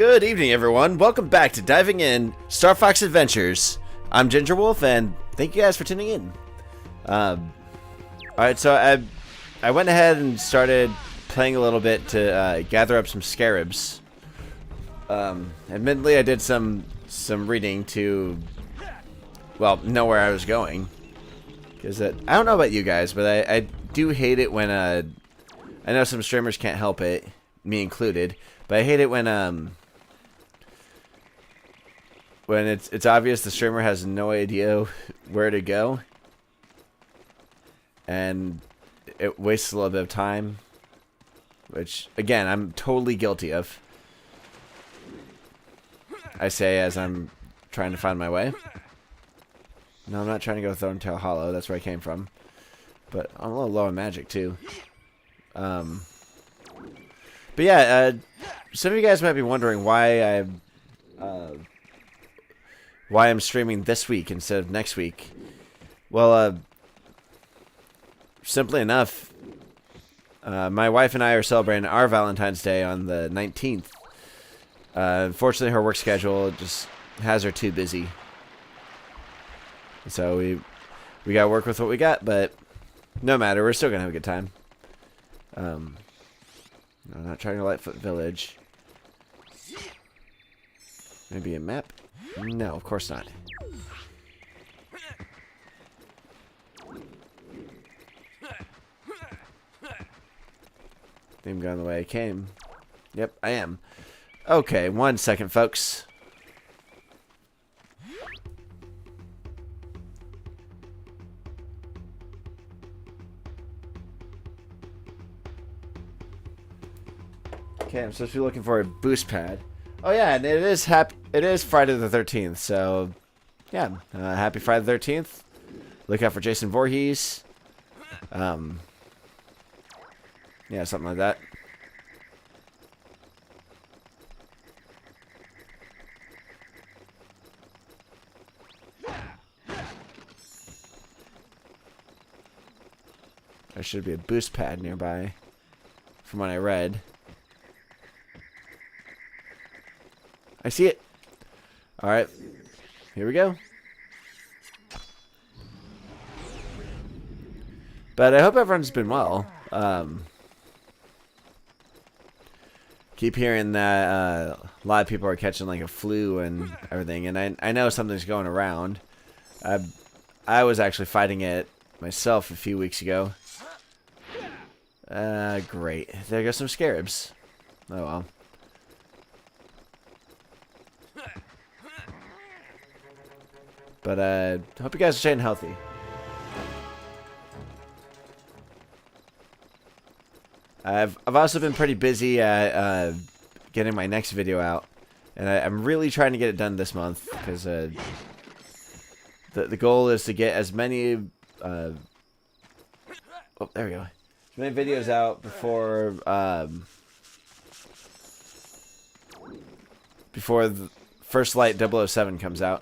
Good evening, everyone. Welcome back to Diving In Star Fox Adventures. I'm Ginger Wolf, and thank you guys for tuning in. Alright, so I went ahead and started playing a little bit to gather up some scarabs. Admittedly, I did some reading to, well, know where I was going. Because I don't know about you guys, but I do hate it when, I know some streamers can't help it, me included, but I hate it when it's obvious the streamer has no idea where to go, and it wastes a little bit of time, which, again, I'm totally guilty of. I say as I'm trying to find my way. No, I'm not trying to go Thorntail Hollow. That's where I came from. But I'm a little low on magic, too. But yeah, some of you guys might be wondering why I'm streaming this week instead of next week. Well, simply enough, my wife and I are celebrating our Valentine's Day on the 19th. Unfortunately, her work schedule just has her too busy. So we gotta work with what we got, but no matter, we're still gonna have a good time. I'm not trying to Lightfoot Village. Maybe a map? No, of course not. I'm going the way I came. Yep, I am. Okay, 1 second, folks. Okay, I'm supposed to be looking for a boost pad. Oh yeah, and it is Friday the 13th, so yeah, happy Friday the 13th. Look out for Jason Voorhees. Yeah, something like that. There should be a boost pad nearby, from what I read. I see it. Alright. Here we go. But I hope everyone's been well. Keep hearing that a lot of people are catching like a flu and everything. And I know something's going around. I was actually fighting it myself a few weeks ago. Great. There go some scarabs. Oh well. But hope you guys are staying healthy. I've also been pretty busy at getting my next video out, and I'm really trying to get it done this month because the goal is to get as many oh, there we go, as many videos out before the First Light 007 comes out.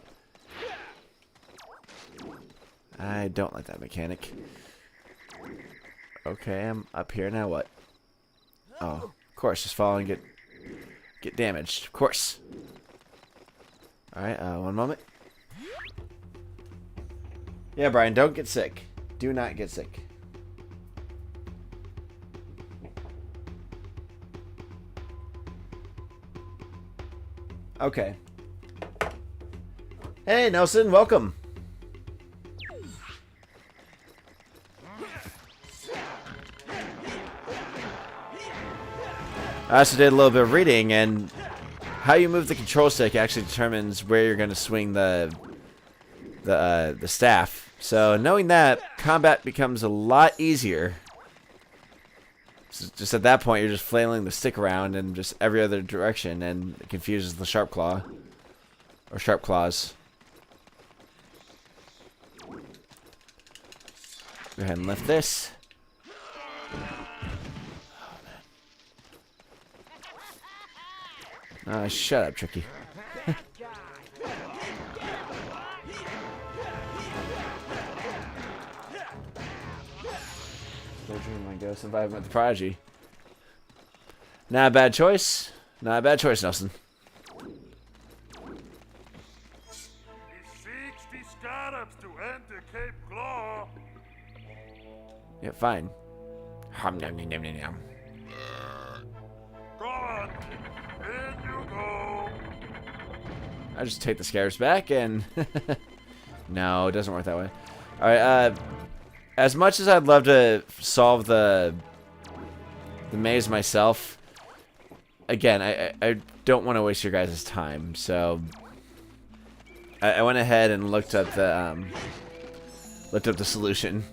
I don't like that mechanic. Okay, I'm up here now. What? Oh, of course, just fall and get damaged. Of course. All right, one moment. Yeah, Brian, don't get sick. Do not get sick. Okay. Hey, Nelson, welcome. I also did a little bit of reading, and how you move the control stick actually determines where you're going to swing the staff. So knowing that, combat becomes a lot easier. So just at that point, you're just flailing the stick around in just every other direction, and it confuses the sharp claw or sharp claws. Go ahead and lift this. Shut up, Tricky. My ghost survived with the prodigy. Not a bad choice. Not a bad choice, Nelson. Yeah, fine. Hum, nom, nom, nom, nom, nom. God, in you go. I just take the scarabs back and... No, it doesn't work that way. Alright, as much as I'd love to solve the maze myself, again, I don't want to waste your guys' time, so... I went ahead and looked up the solution.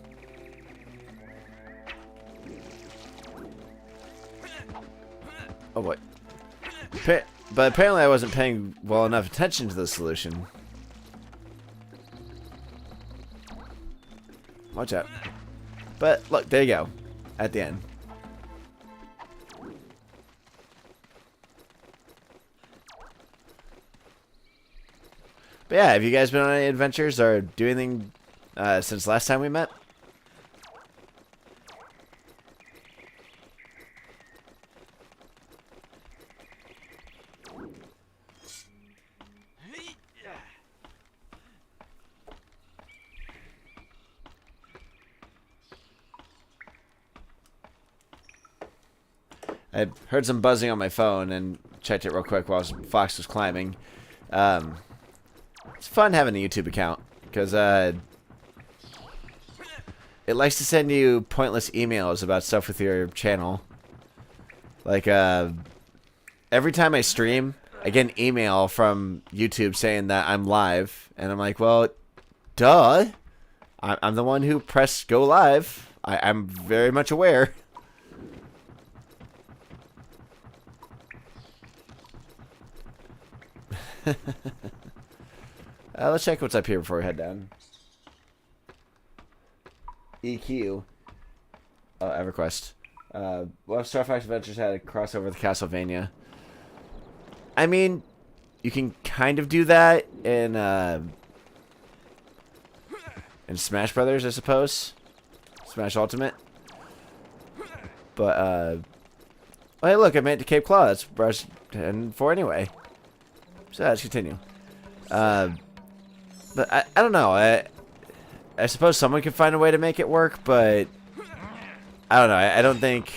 Oh boy. But apparently I wasn't paying well enough attention to the solution. Watch out. But look, there you go. At the end. But yeah, have you guys been on any adventures or do anything since last time we met? I heard some buzzing on my phone and checked it real quick while Fox was climbing. It's fun having a YouTube account because it likes to send you pointless emails about stuff with your channel. Like every time I stream, I get an email from YouTube saying that I'm live, and I'm like, well, duh. I'm the one who pressed go live. I'm very much aware. Let's check what's up here before we head down. EQ. Oh, EverQuest. What if Star Fox Adventures had a crossover with Castlevania? I mean, you can kind of do that in Smash Brothers, I suppose. Smash Ultimate. But, oh, hey, look, I made it to Cape Claw. That's where I was heading for anyway. So let's continue. But I don't know. I suppose someone could find a way to make it work, but I don't know. I don't think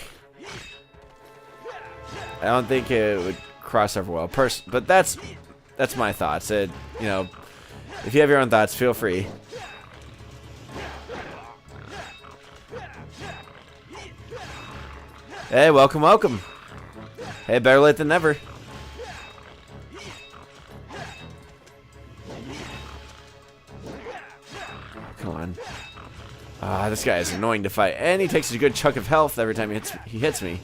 it would cross over well. But that's my thoughts. You know, if you have your own thoughts, feel free. Hey, welcome, welcome. Hey, better late than never. Come on. Ah, this guy is annoying to fight. And he takes a good chunk of health every time he hits me.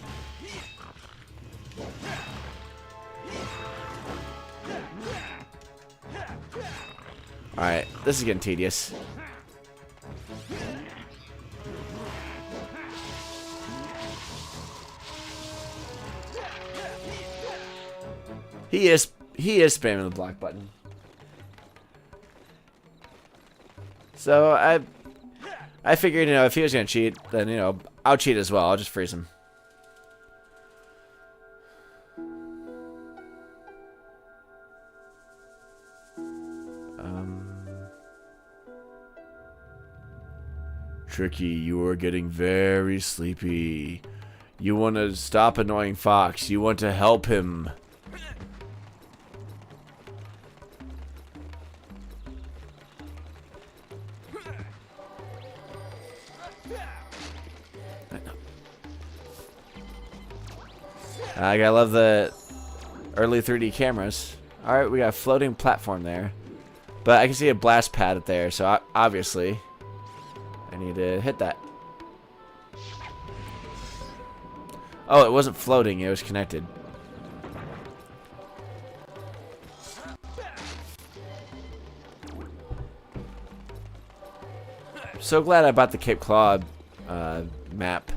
Alright, this is getting tedious. He is spamming the block button. So I figured, you know, if he was gonna cheat, then, you know, I'll cheat as well. I'll just freeze him. Tricky, you are getting very sleepy. You want to stop annoying Fox. You want to help him. I gotta love the early 3D cameras. Alright, we got a floating platform there. But I can see a blast pad up there, so obviously I need to hit that. Oh, it wasn't floating, it was connected. So glad I bought the Cape Claw map.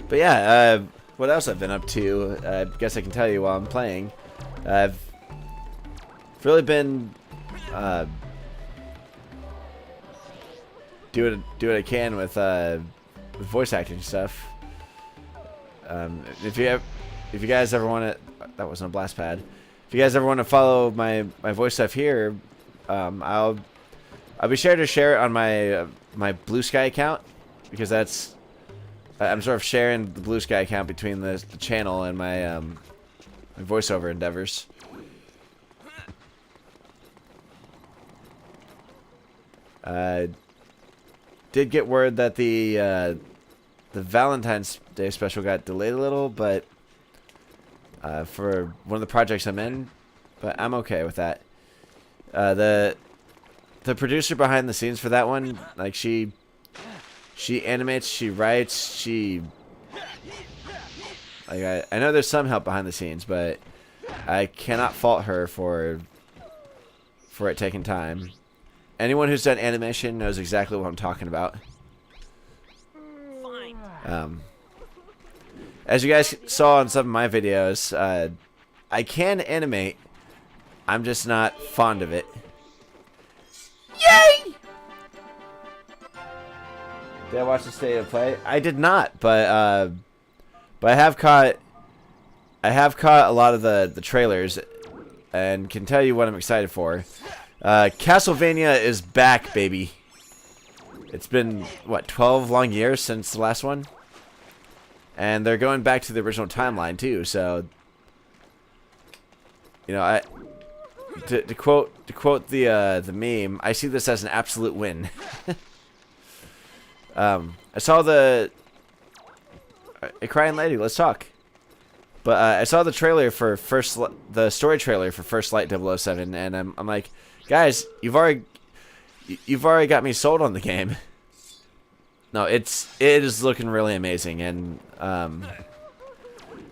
But yeah, what else I've been up to, I guess I can tell you while I'm playing. I've really been do what I can with voice acting stuff. If you guys ever want to, that wasn't a blast pad. if you guys ever want to follow my voice stuff here, I'll be sure to share it on my my Blue Sky account, because that's I'm sort of sharing the Blue Sky account between the channel and my my voiceover endeavors. Did get word that the Valentine's Day special got delayed a little, but for one of the projects I'm in, but I'm okay with that. The producer behind the scenes for that one, like she animates, she writes, she like I know there's some help behind the scenes, but I cannot fault her for it taking time. Anyone who's done animation knows exactly what I'm talking about. As you guys saw in some of my videos, I can animate. I'm just not fond of it. Yay! Did I watch the State of Play? I did not, but I have caught a lot of the trailers, and can tell you what I'm excited for. Castlevania is back, baby. It's been, what, 12 long years since the last one? And they're going back to the original timeline, too, so... You know, to quote the meme, I see this as an absolute win. I saw a crying lady, let's talk. But I saw the trailer for the story trailer for First Light 007, and I'm like, guys, you've already got me sold on the game. No, it is looking really amazing, and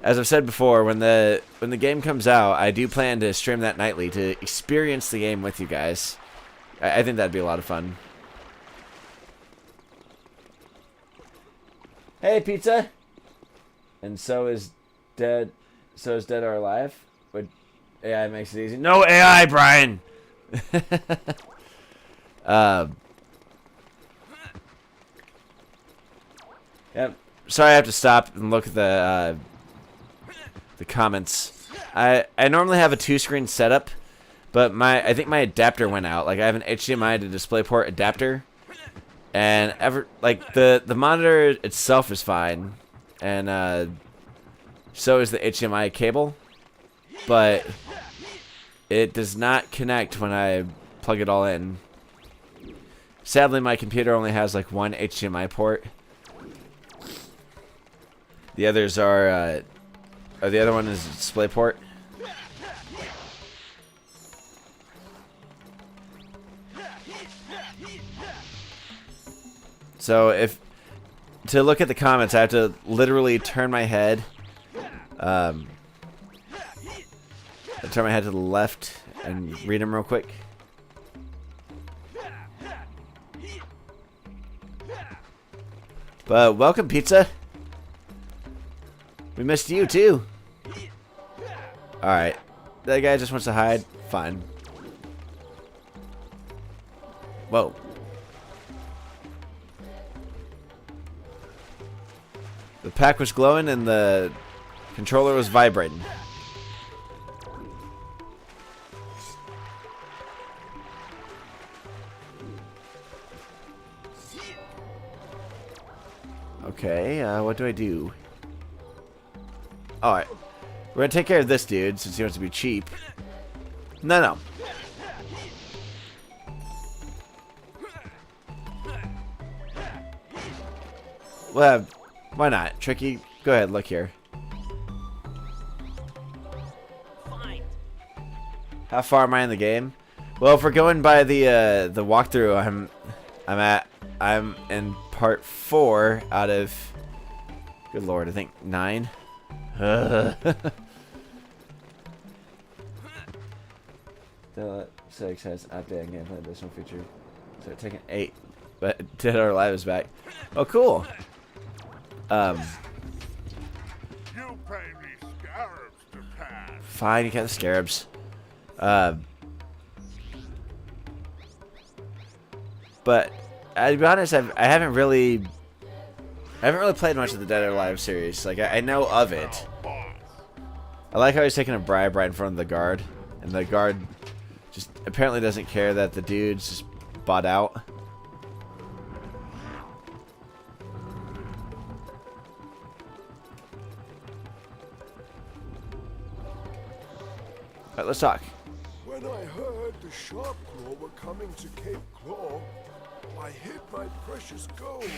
as I've said before, when the game comes out, I do plan to stream that nightly to experience the game with you guys. I think that'd be a lot of fun. Hey, pizza. And so is Dead or Alive. But AI makes it easy. No AI, Brian. Yep. Sorry, I have to stop and look at the comments. I normally have a 2-screen setup, but I think my adapter went out. Like, I have an HDMI to DisplayPort adapter, and the monitor itself is fine, and so is the HDMI cable, but it does not connect when I plug it all in. Sadly, my computer only has like one HDMI port. The others are the other one is DisplayPort. So to look at the comments, I have to literally turn my head. I turn my head to the left and read them real quick. But welcome, pizza. We missed you too. Alright. That guy just wants to hide. Fine. Whoa. The pack was glowing and the controller was vibrating. Okay, what do I do? Alright. We're gonna take care of this dude since he wants to be cheap. No. Well, why not? Tricky, go ahead, look here. How far am I in the game? Well, if we're going by the walkthrough, I'm in part 4 out of, good lord, I think 9. Delta 6 has updated gameplay additional feature. So taking 8, but Dead or Alive is back. Oh, cool. You pay me scarabs to pass. Fine, you get the scarabs. But to be honest, I haven't really played much of the Dead or Alive series. Like I know of it. I like how he's taking a bribe right in front of the guard, and the guard just apparently doesn't care that the dude's just bought out. Alright, let's talk. When I heard the Sharpclaw were coming to Cape Claw, I hid my precious gold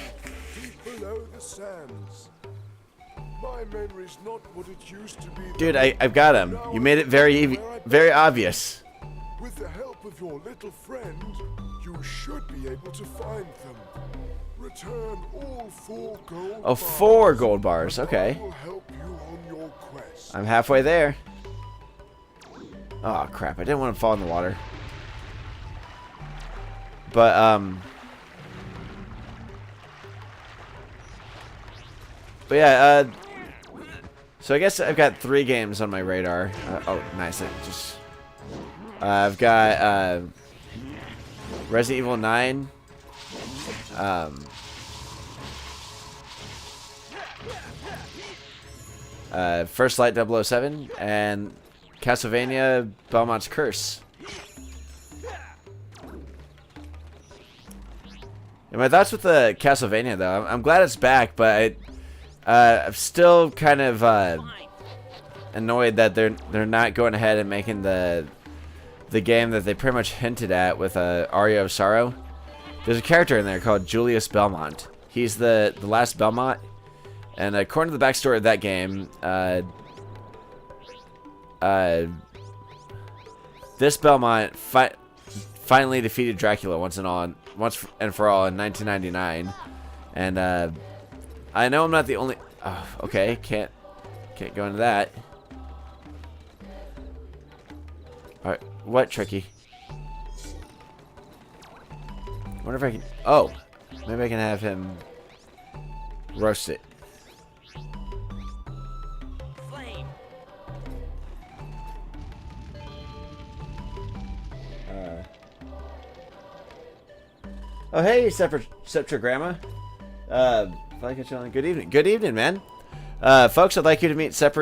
deep below the sands. My memory's not what it used to be. Dude, I've got him. You made it very obvious. With the help of your little friend, you should be able to find them. Return all 4 gold Oh, bars. 4 gold bars. Okay. I will help you on your quest. I'm halfway there. Oh, crap. I didn't want to fall in the water. But yeah, so I guess I've got 3 games on my radar. Oh, nice. I've got Resident Evil 9. First Light 007 and Castlevania Belmont's Curse. And my thoughts with the Castlevania, though, I'm glad it's back, but I'm still kind of annoyed that they're not going ahead and making the game that they pretty much hinted at with Aria of Sorrow. There's a character in there called Julius Belmont. He's the last Belmont, and according to the backstory of that game, this Belmont finally defeated Dracula once and for all in 1999, and I know I'm not the only. Oh, okay, can't go into that. All right, what tricky? I wonder if I can. Oh, maybe I can have him roast it. Oh, hey, Septragramma. Good evening. Good evening, man. Folks, I'd like you to meet it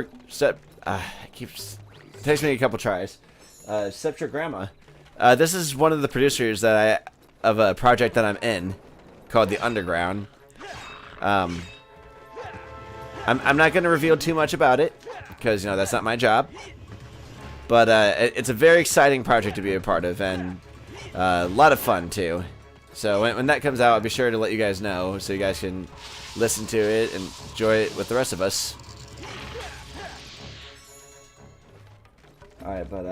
takes me a couple tries. Septragramma. This is one of the producers of a project that I'm in called The Underground. I'm not going to reveal too much about it because, you know, that's not my job. But it's a very exciting project to be a part of, and a lot of fun, too. So when that comes out, I'll be sure to let you guys know so you guys can listen to it and enjoy it with the rest of us. Alright, but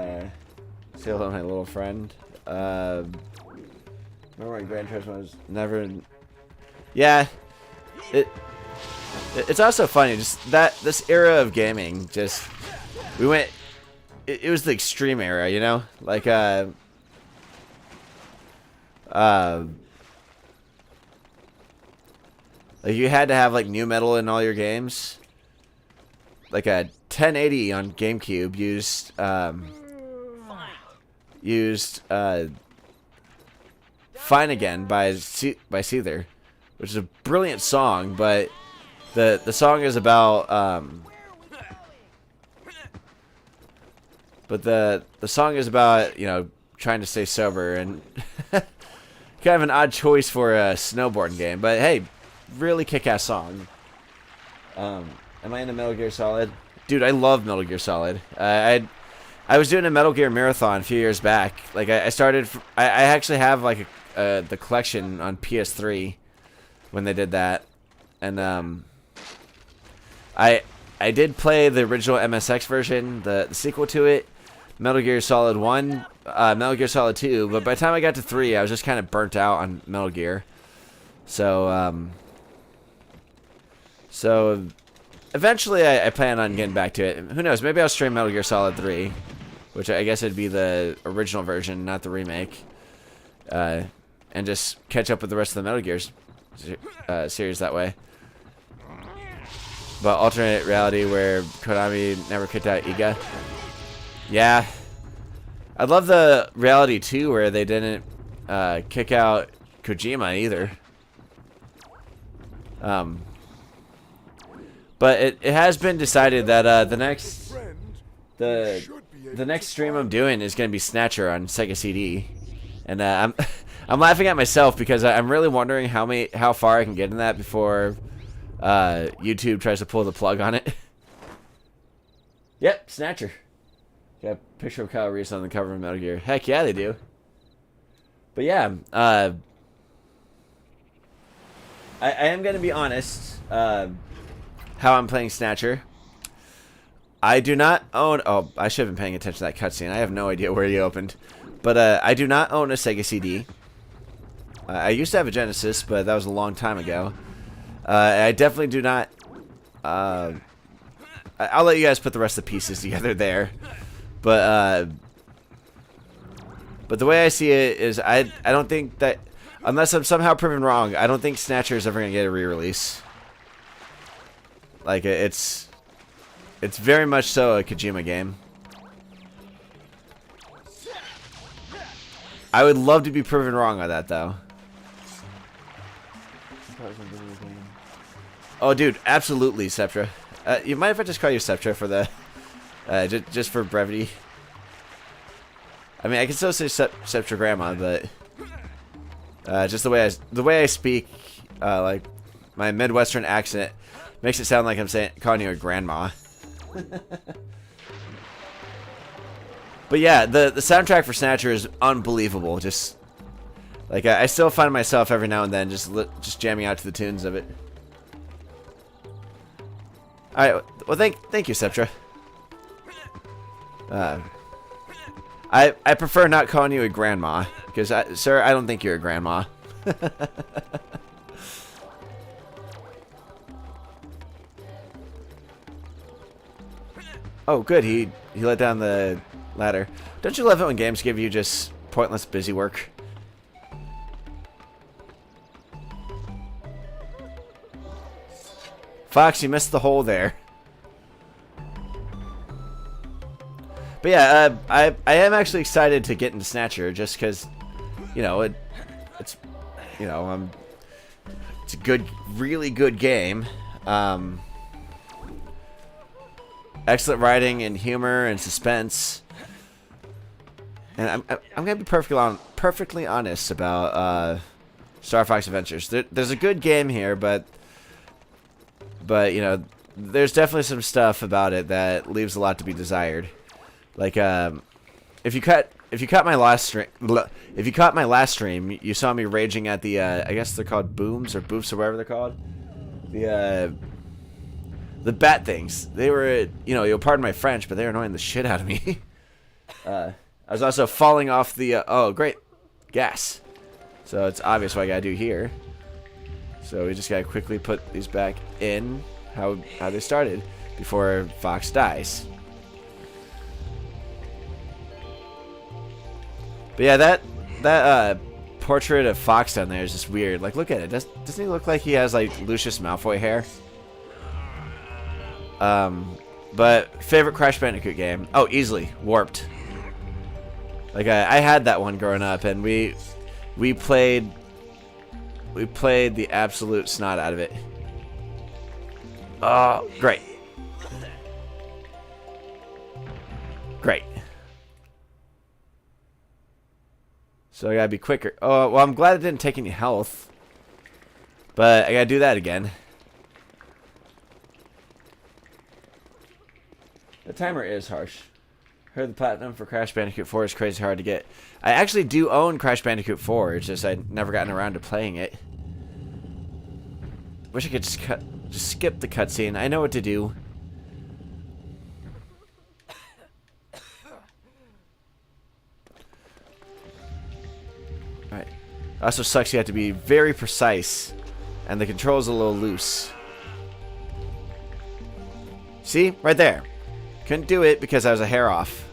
say hello to my little friend. Remember when Gran Turismo was never... Yeah. It's also funny, just this era of gaming, just... We went... It was the extreme era, you know? Like, like you had to have like new metal in all your games. Like a 1080 on GameCube used "Fine Again" by Seether, which is a brilliant song, but the song is about you know, trying to stay sober, and kind of an odd choice for a snowboarding game, but hey, really kick-ass song. Am I into Metal Gear Solid? Dude, I love Metal Gear Solid. I was doing a Metal Gear marathon a few years back. Like I actually have like the collection on PS3 when they did that, and I did play the original MSX version, the sequel to it, Metal Gear Solid 1, Metal Gear Solid 2, but by the time I got to 3, I was just kind of burnt out on Metal Gear. So eventually I plan on getting back to it. Who knows, maybe I'll stream Metal Gear Solid 3, which I guess it'd be the original version, not the remake, and just catch up with the rest of the Metal Gears series that way. But alternate reality where Konami never kicked out Iga. Yeah. I'd love the reality too where they didn't kick out Kojima either. But it has been decided that the next... Friend, The next stream I'm doing is going to be Snatcher on Sega CD, and I'm laughing at myself because I'm really wondering how far I can get in that before YouTube tries to pull the plug on it. Yep, Snatcher. Got a picture of Kyle Reese on the cover of Metal Gear. Heck yeah, they do. But yeah, I am going to be honest how I'm playing Snatcher. I do not own... Oh, I should have been paying attention to that cutscene. I have no idea where he opened. But I do not own a Sega CD. I used to have a Genesis, but that was a long time ago. I definitely do not... I'll let you guys put the rest of the pieces together there. But the way I see it is I don't think that... Unless I'm somehow proven wrong, I don't think Snatcher is ever going to get a re-release. Like, it's very much so a Kojima game. I would love to be proven wrong on that, though. Oh, dude, absolutely, Septra. You mind if I just call you Septra for the... just for brevity? I mean, I can still say Septra Grandma, but... just the way I speak, like, my Midwestern accent makes it sound like I'm calling you a grandma. But yeah, the soundtrack for Snatcher is unbelievable. Just like I still find myself every now and then just jamming out to the tunes of it. All right, well thank you, Septra. I prefer not calling you a grandma because sir, I don't think you're a grandma. Oh, good. He let down the ladder. Don't you love it when games give you just pointless busy work? Fox, you missed the hole there. But yeah, I am actually excited to get into Snatcher just because, you know, it's you know it's a good, really good game. Excellent writing and humor and suspense. And I'm gonna be perfectly honest about Star Fox Adventures. There's a good game here, but you know, there's definitely some stuff about it that leaves a lot to be desired. Like if you caught my last stream, you saw me raging at the I guess they're called booms or boofs or whatever they're called. The bat things. They were, you know, you'll pardon my French, but they're annoying the shit out of me. I was also falling off the, oh, great, gas. So it's obvious what I gotta do here. So we just gotta quickly put these back in how they started before Fox dies. But yeah, that portrait of Fox down there is just weird. Like, look at it. Doesn't he look like he has, like, Lucius Malfoy hair? But favorite Crash Bandicoot game? Oh, easily Warped. Like I had that one growing up, and we played the absolute snot out of it. Oh, great, great. So I gotta be quicker. Oh well, I'm glad it didn't take any health, but I gotta do that again. The timer is harsh. Heard the platinum for Crash Bandicoot 4 is crazy hard to get. I actually do own Crash Bandicoot 4. It's just I'd never gotten around to playing it. Wish I could just skip the cutscene. I know what to do. Alright. Also sucks you have to be very precise. And the control's a little loose. See? Right there. Couldn't do it because I was a hair off.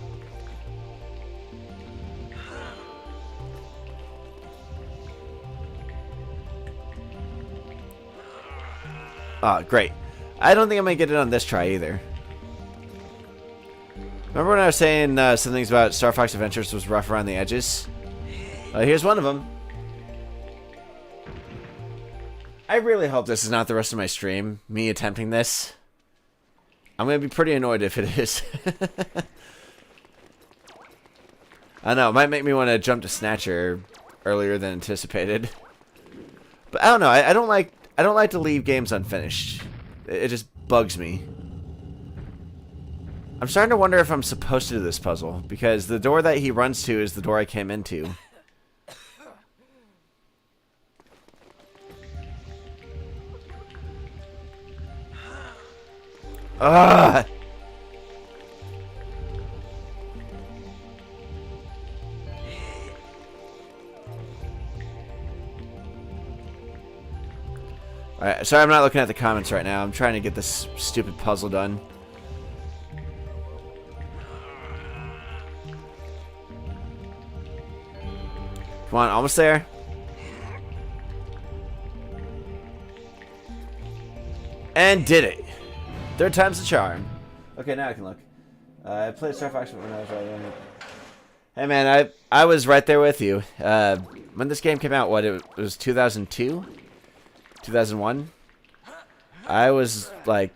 Oh, great. I don't think I'm going to get it on this try either. Remember when I was saying some things about Star Fox Adventures was rough around the edges? Here's one of them. I really hope this is not the rest of my stream, me attempting this. I'm going to be pretty annoyed if it is. I know, it might make me want to jump to Snatcher earlier than anticipated. But I don't know, I don't like to leave games unfinished. It just bugs me. I'm starting to wonder if I'm supposed to do this puzzle, because the door that he runs to is the door I came into. Ugh! Alright, sorry I'm not looking at the comments right now. I'm trying to get this stupid puzzle done. Come on, almost there. And did it. Third time's the charm. Okay, now I can look. I played Star Fox when I was right in it. Hey man, I was right there with you. When this game came out, what, it was 2002? 2001? I was like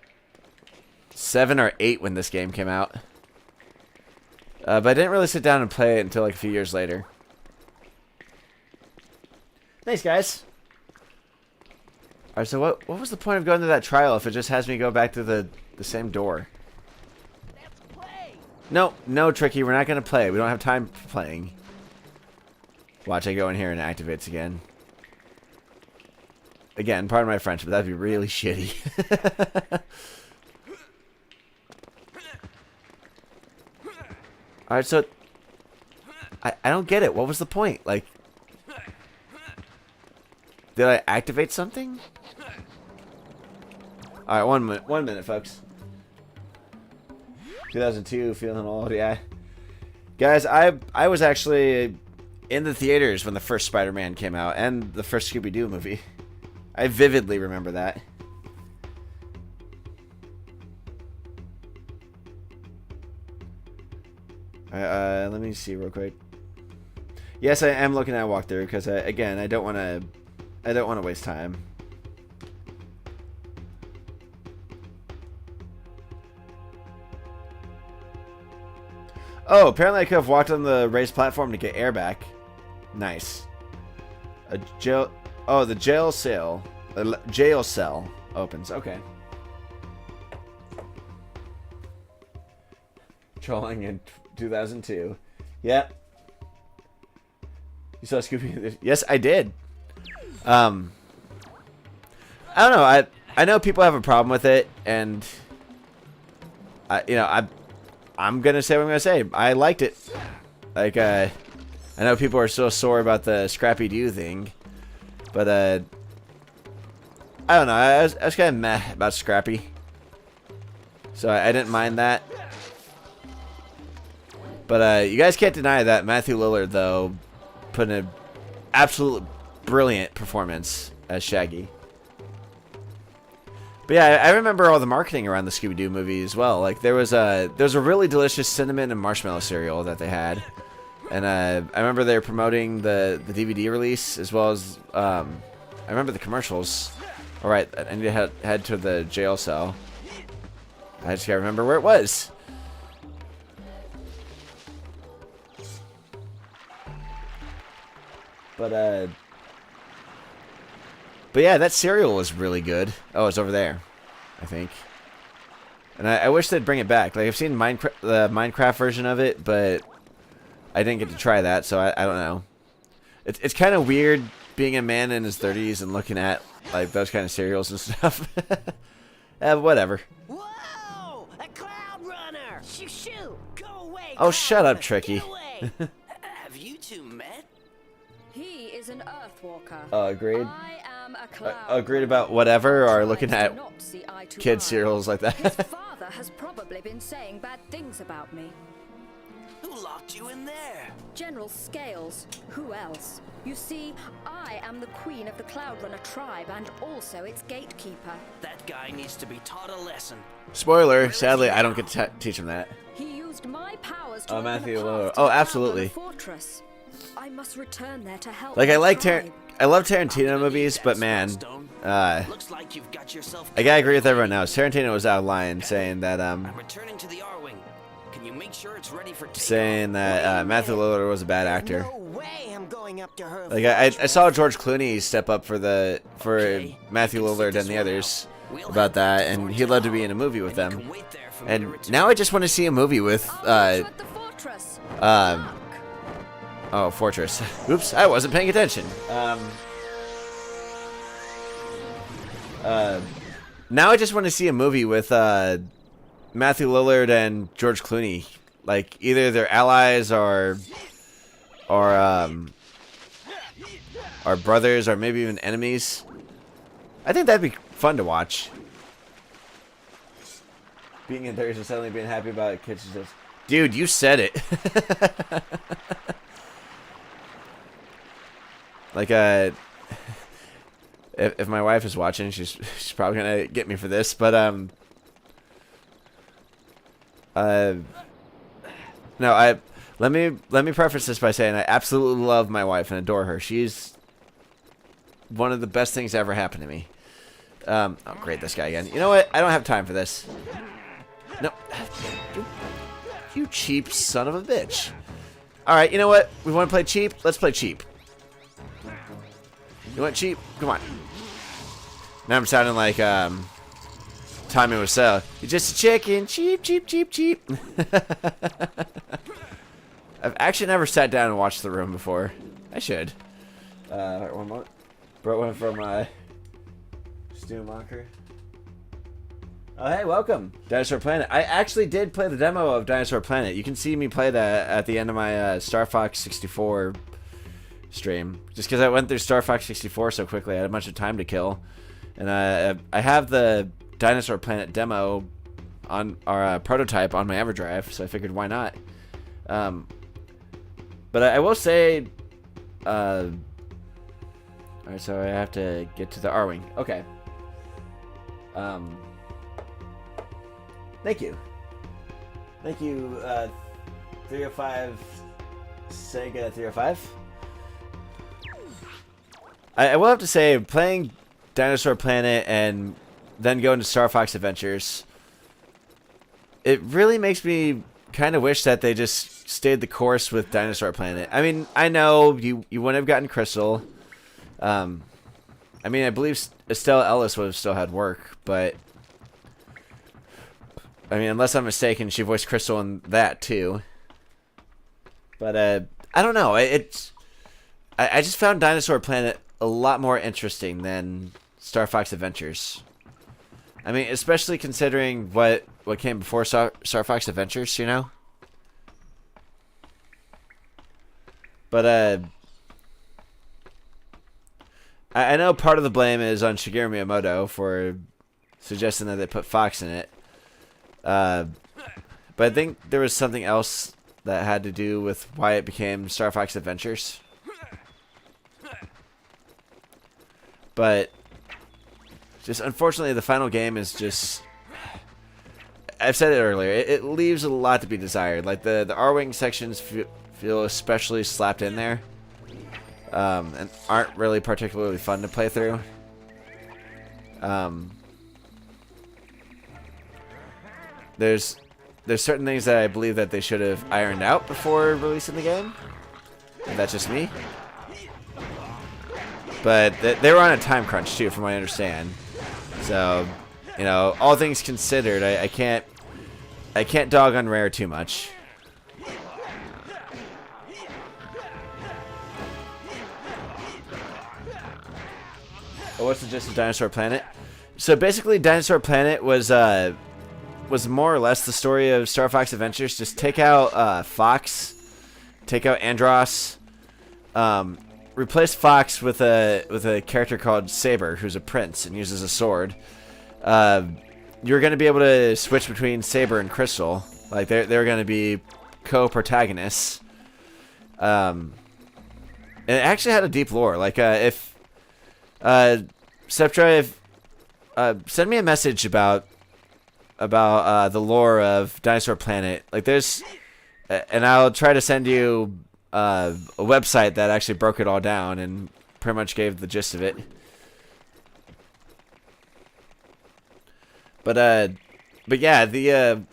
7 or 8 when this game came out. But I didn't really sit down and play it until like a few years later. Thanks, guys. Alright, so what was the point of going to that trial if it just has me go back to the same door? Let's play. No, Tricky, we're not going to play. We don't have time for playing. Watch, I go in here and it activates again. Again, pardon my French, but that'd be really shitty. Alright, so... I don't get it. What was the point? Like... Did I activate something? Alright, one minute, folks. 2002, feeling old, yeah. Guys, I was actually in the theaters when the first Spider-Man came out, and the first Scooby-Doo movie. I vividly remember that. Let me see real quick. Yes, I am looking at a walkthrough because again, I don't want to waste time. Oh, apparently I could have walked on the raised platform to get air back. Nice. A jail. Oh, the jail cell. The jail cell opens. Okay. Trolling in 2002. Yep. You saw Scooby? Yes, I did. I don't know. I know people have a problem with it, and I'm gonna say what I'm gonna say. I liked it. Like I know people are so sore about the Scrappy Doo thing, but I don't know. I was kind of meh about Scrappy, so I didn't mind that. But you guys can't deny that Matthew Lillard, though, put in an absolute brilliant performance as Shaggy. But yeah, I remember all the marketing around the Scooby-Doo movie as well. Like there was a really delicious cinnamon and marshmallow cereal that they had, and I remember they were promoting the DVD release as well as I remember the commercials. All right, I need to head to the jail cell. I just gotta remember where it was. But yeah, that cereal was really good. Oh, it's over there, I think. And I wish they'd bring it back. Like I've seen the Minecraft version of it, but I didn't get to try that, so I don't know. It's kind of weird being a man in his 30s and looking at like those kind of cereals and stuff. Whatever. Whoa! A cloud runner! Shoo shoo! Go away! Oh, cloud shut up, runner. Tricky. Get away. Have you two met? He is an Earthwalker. Agreed. I am a cloud. Agreed about whatever, or looking at Do not see eye to kids eye. cereals like His that. father has probably been saying bad things about me. Who locked you in there? General Scales. Who else? You see, I am the queen of the Cloud Runner tribe and also its gatekeeper. That guy needs to be taught a lesson. Spoiler, sadly, I don't get to teach him that. He used my powers to Oh, open a Matthew path Lillard. to Oh, the absolutely. Cloud Runner fortress. I must return there to help. Like, I tribe. love Tarantino movies, but man, Looks like you've got yourself I gotta agree with everyone else. Tarantino was out of line saying that I'm returning to the R-Wing. Can you make sure it's ready for takeoff? Matthew Lillard was a bad actor. No way I'm going up to her. Like, I saw George Clooney step up for Matthew Lillard and the others about that, and he'd love to be in a movie with them. And now I just want to see a movie with At the fortress. oh, Fortress. Oops, I wasn't paying attention. Now I just want to see a movie with Matthew Lillard and George Clooney. Like, either they're allies or brothers, or maybe even enemies. I think that'd be fun to watch. Being in Thursday, suddenly being happy about it. Kitchen says, "Dude, you said it." Like, if my wife is watching, she's probably gonna get me for this, but no, let me preface this by saying I absolutely love my wife and adore her. She's one of the best things that ever happened to me. Oh, great, this guy again. You know what? I don't have time for this. No, you cheap son of a bitch. All right, you know what? We want to play cheap. Let's play cheap. You want cheap? Come on. Now I'm sounding like Tommy Wiseau. You're just a chicken. Cheap, cheap, cheap, cheap. I've actually never sat down and watched The Room before. I should. One moment. Brought one from Stu Mocker. Oh, hey, welcome. Dinosaur Planet. I actually did play the demo of Dinosaur Planet. You can see me play that at the end of my Star Fox 64 stream. Just because I went through Star Fox 64 so quickly, I had a bunch of time to kill. And I have the Dinosaur Planet demo on our prototype on my EverDrive, so I figured why not. But I will say, alright, so I have to get to the R-Wing. Okay. Thank you. Thank you, 305 Sega 305. I will have to say, playing Dinosaur Planet and then going to Star Fox Adventures, it really makes me kind of wish that they just stayed the course with Dinosaur Planet. I mean, I know you wouldn't have gotten Crystal. I mean, I believe Estelle Ellis would have still had work, but I mean, unless I'm mistaken, she voiced Crystal in that too. But I don't know. I just found Dinosaur Planet a lot more interesting than Star Fox Adventures. I mean, especially considering what came before Star Fox Adventures, you know? But I know part of the blame is on Shigeru Miyamoto for suggesting that they put Fox in it. But I think there was something else that had to do with why it became Star Fox Adventures. But just unfortunately, the final game is just... I've said it earlier. It leaves a lot to be desired. Like the R-Wing sections feel especially slapped in there, and aren't really particularly fun to play through. There's certain things that I believe that they should have ironed out before releasing the game. And that's just me. But they were on a time crunch too, from what I understand. So, you know, all things considered, I can't dog on Rare too much. What's the gist of Dinosaur Planet? So basically, Dinosaur Planet was more or less the story of Star Fox Adventures. Just take out Fox, take out Andros, replace Fox with a character called Saber, who's a prince and uses a sword. You're going to be able to switch between Saber and Crystal. Like they're going to be co-protagonists. And it actually had a deep lore. Like if Septra, send me a message about the lore of Dinosaur Planet. Like there's, and I'll try to send you a website that actually broke it all down and pretty much gave the gist of it. But yeah, the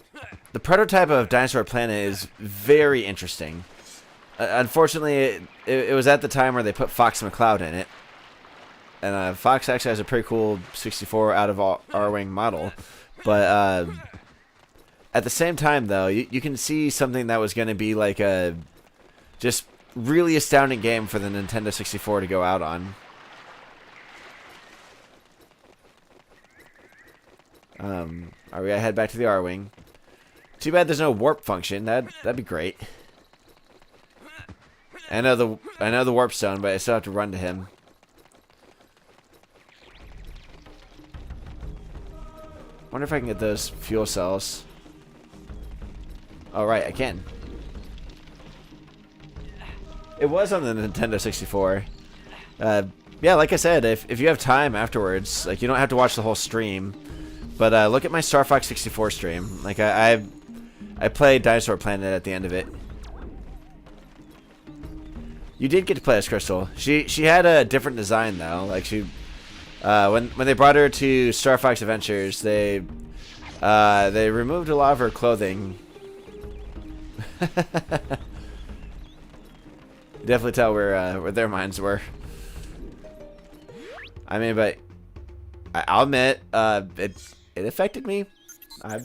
prototype of Dinosaur Planet is very interesting. Unfortunately, it was at the time where they put Fox McCloud in it. And Fox actually has a pretty cool 64 out of R-Wing model. But at the same time, though, you can see something that was going to be like a just really astounding game for the Nintendo 64 to go out on. Are we gonna head back to the R-Wing? Too bad there's no warp function. That'd be great. I know the warp stone, but I still have to run to him. Wonder if I can get those fuel cells. Oh right, I can. It was on the Nintendo 64. Yeah, like I said, if you have time afterwards, like you don't have to watch the whole stream. But look at my Star Fox 64 stream. Like I played Dinosaur Planet at the end of it. You did get to play as Crystal. She had a different design though. Like she, when they brought her to Star Fox Adventures, they removed a lot of her clothing. Definitely tell where their minds were. I mean, but I'll admit, it affected me. I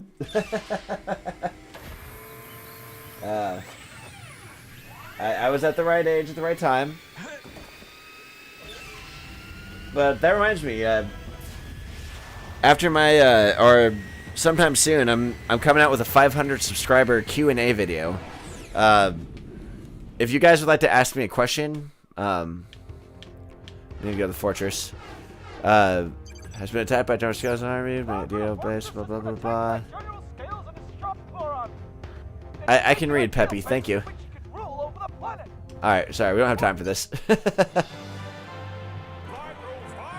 was at the right age at the right time. But that reminds me, after my or sometime soon, I'm coming out with a 500 subscriber Q&A video. If you guys would like to ask me a question, I need to go to the fortress. Has been attacked by General Scales Army, deal base, blah blah blah blah. I can read, Peppy, thank you. Alright, sorry, we don't have time for this.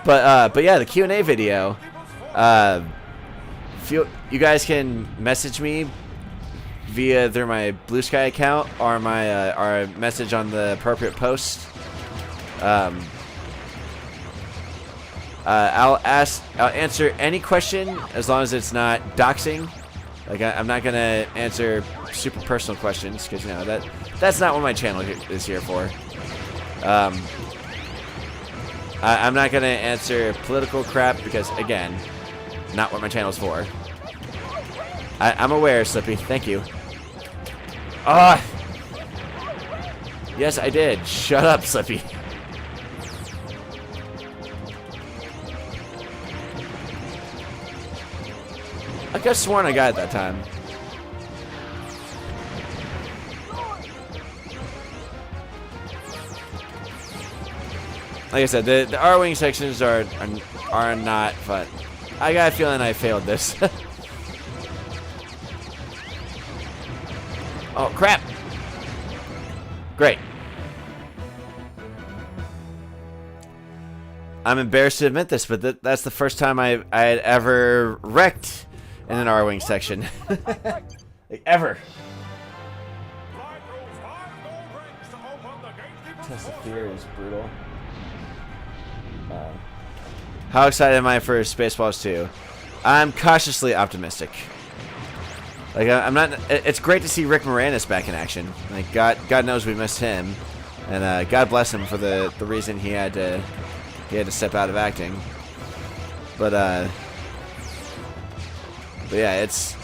But yeah, the Q&A video. You guys can message me via either my Blue Sky account or my or message on the appropriate post. I'll answer any question as long as it's not doxing. Like I'm not gonna answer super personal questions because you know that's not what my channel is here for. I'm not gonna answer political crap because again, not what my channel's for. I'm aware, Slippy. Thank you. Ah. Yes, I did. Shut up, Slippy. I could have sworn I got it that time. Like I said, the R-Wing sections are not fun. I got a feeling I failed this. Oh, crap. Great. I'm embarrassed to admit this, but that's the first time I had ever wrecked in an R-Wing section. Like, ever. Test of Fear is brutal. How excited am I for Spaceballs 2? I'm cautiously optimistic. Like I'm not. It's great to see Rick Moranis back in action. Like God knows we missed him, and God bless him for the reason he had to step out of acting. But yeah, it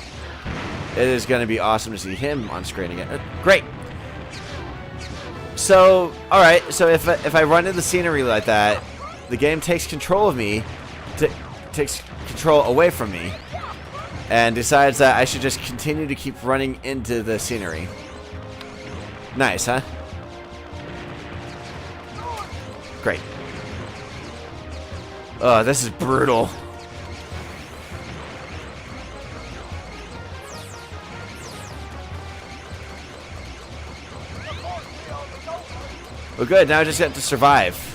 is going to be awesome to see him on screen again. Great. So all right. So if I run into the scenery like that, the game takes control of me, takes control away from me, and decides that I should just continue to keep running into the scenery. Nice, huh? Great. Oh, this is brutal. Well, good. Now I just have to survive.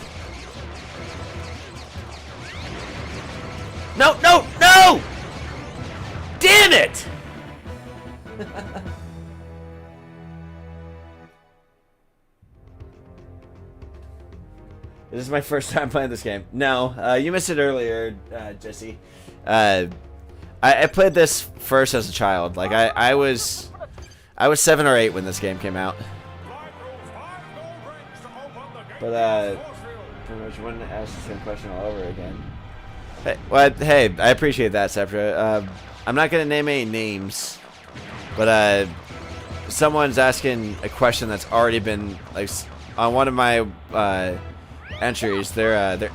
No, no, no! Damn it! This is my first time playing this game. No, you missed it earlier, Jesse. I played this first as a child. Like I was 7 or 8 when this game came out. But pretty much wouldn't ask the same question all over again. Hey, well, hey, I appreciate that, Septra. I'm not gonna name any names, but someone's asking a question that's already been like on one of my entries. They're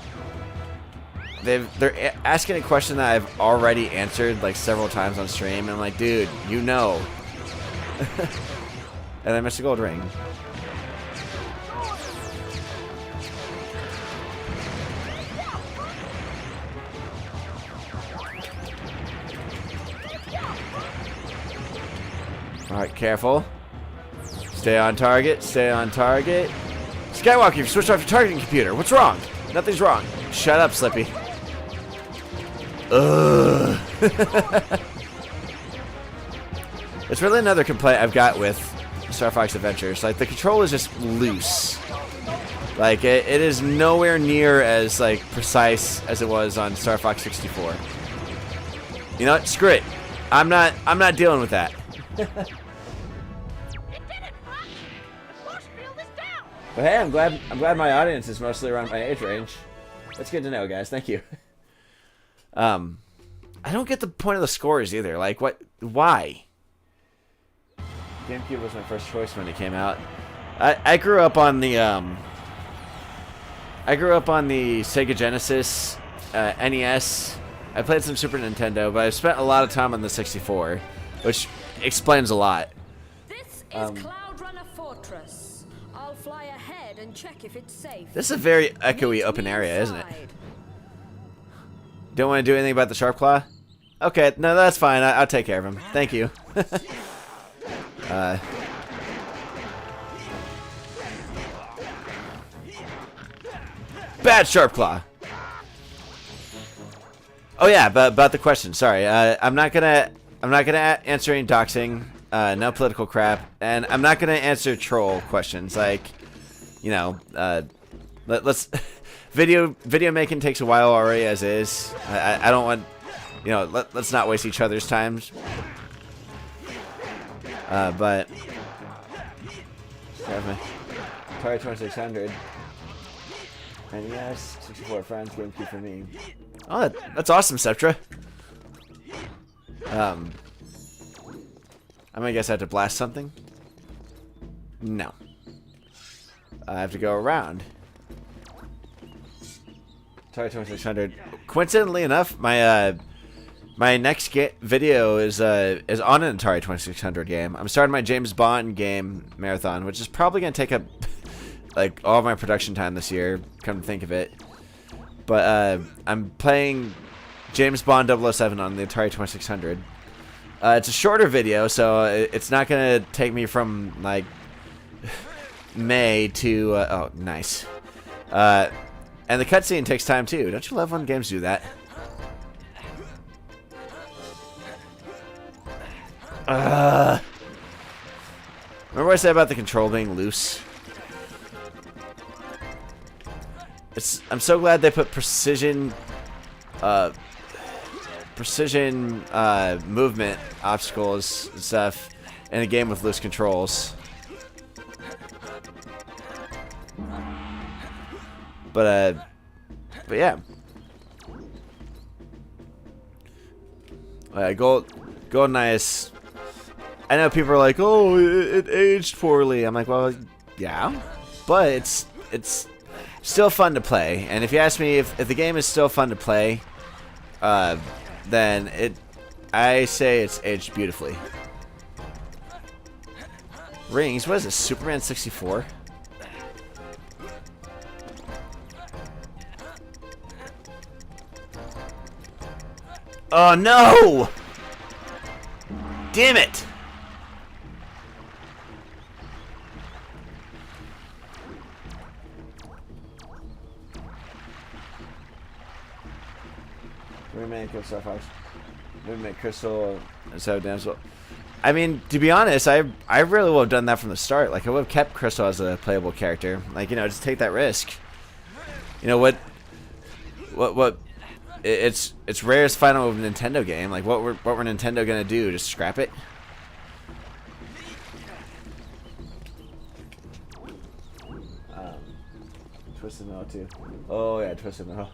asking a question that I've already answered like several times on stream, and I'm like, dude, you know. And I missed a gold ring. Alright, careful. Stay on target, stay on target. Skywalker, you've switched off your targeting computer. What's wrong? Nothing's wrong. Shut up, Slippy. Ugh. It's really another complaint I've got with Star Fox Adventures. Like, the control is just loose. Like, it is nowhere near as, like, precise as it was on Star Fox 64. You know what? Screw it. I'm not dealing with that. But hey, I'm glad my audience is mostly around my age range. That's good to know, guys. Thank you. I don't get the point of the scores either. Like, what? Why? GameCube was my first choice when it came out. I grew up on the Sega Genesis, NES. I played some Super Nintendo, but I spent a lot of time on the 64, which explains a lot. This is Cloud Runner Fortress. I'll fly ahead and check if it's safe. This is a very echoey open area, isn't it? Don't want to do anything about the Sharp Claw? Okay, no, that's fine. I'll take care of him. Thank you. Bad Sharp Claw. Oh yeah, but about the question. Sorry, I'm not gonna answer any doxing. No political crap, and I'm not gonna answer troll questions. Like, you know, let's. Video making takes a while already as is. I don't want, you know, let's not waste each other's times. But Atari 2600, NES, 64 friends, GameCube for me. Oh, that's awesome, Septra. I'm gonna guess I have to blast something. No, I have to go around. Atari 2600. Coincidentally enough, my next video is on an Atari 2600 game. I'm starting my James Bond game marathon, which is probably gonna take up like all of my production time this year. Come to think of it, but I'm playing James Bond 007 on the Atari 2600. It's a shorter video, so it's not gonna take me from like May to oh, nice. And the cutscene takes time too. Don't you love when games do that? Remember what I said about the control being loose? I'm so glad they put precision movement obstacles and stuff in a game with loose controls. But yeah. GoldenEye is. I know people are like, oh, it aged poorly. I'm like, well, yeah, but it's still fun to play. And if you ask me if the game is still fun to play, then I say it's aged beautifully. Rings. What is this? Superman 64. Oh no! Damn it! Remake of Star Fox. Remake Crystal instead of Damsel. I mean, to be honest, I really would have done that from the start. Like, I would have kept Crystal as a playable character. Like, you know, just take that risk. You know what? It's Rare's final Nintendo game. Like, what were Nintendo gonna do? Just scrap it? Twisted Metal too. Oh yeah, Twisted Metal.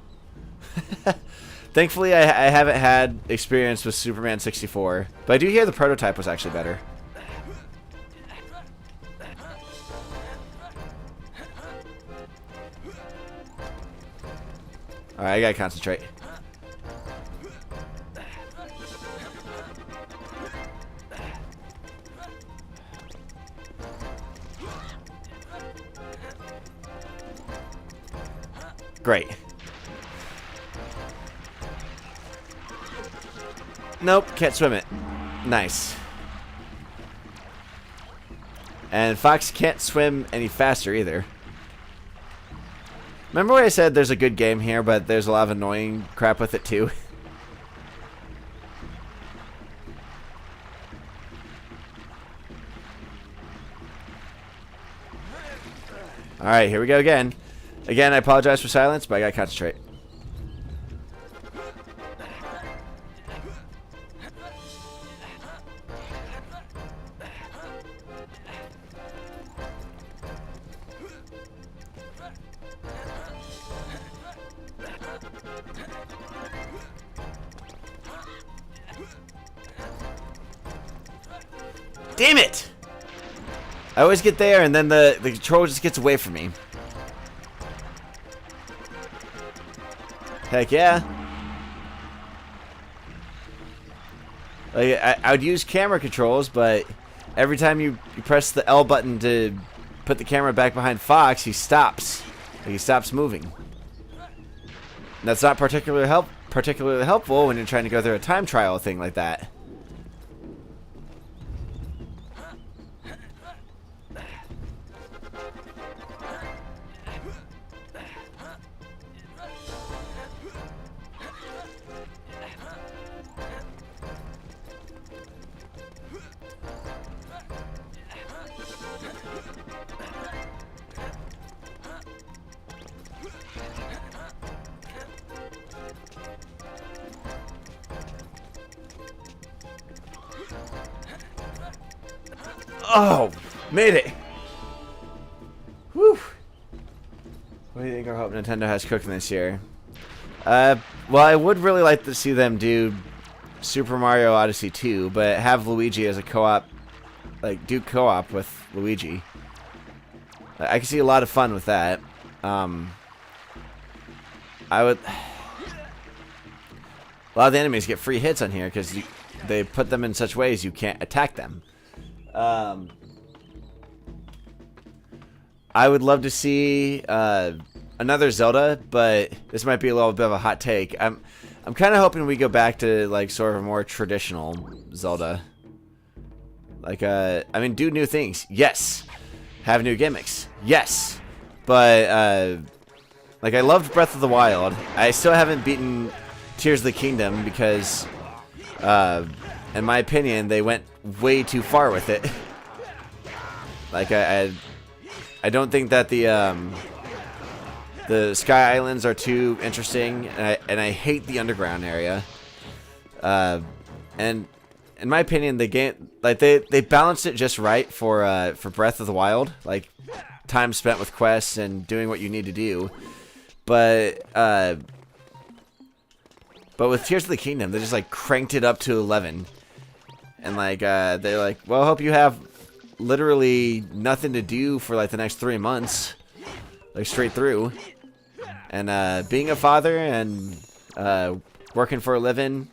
Thankfully, I haven't had experience with Superman 64, but I do hear the prototype was actually better. Alright, I gotta concentrate. Great. Nope, can't swim it. Nice. And Fox can't swim any faster either. Remember when I said there's a good game here, but there's a lot of annoying crap with it too? Alright, here we go again. Again, I apologize for silence, but I gotta concentrate. Damn it! I always get there and then the control just gets away from me. Heck yeah. Like, I would use camera controls, but every time you press the L button to put the camera back behind Fox, he stops. Like, he stops moving. And that's not particularly helpful when you're trying to go through a time trial thing like that. Oh, made it. Whew. What do you think I hope Nintendo has cooking this year? Well, I would really like to see them do Super Mario Odyssey 2, but have Luigi as a co-op, like do co-op with Luigi. I can see a lot of fun with that. I would. A lot of the enemies get free hits on here because they put them in such ways you can't attack them. I would love to see another Zelda, but this might be a little bit of a hot take. I'm kind of hoping we go back to like sort of a more traditional Zelda. Like I mean, do new things, yes. Have new gimmicks, yes. But like I loved Breath of the Wild. I still haven't beaten Tears of the Kingdom because, in my opinion, they went way too far with it. Like I don't think that the Sky Islands are too interesting, and I hate the underground area. And in my opinion, the game, like they balanced it just right for Breath of the Wild, like time spent with quests and doing what you need to do. But with Tears of the Kingdom, they just like cranked it up to 11. And like they're like, well, I hope you have literally nothing to do for like the next 3 months, like straight through. And being a father and working for a living,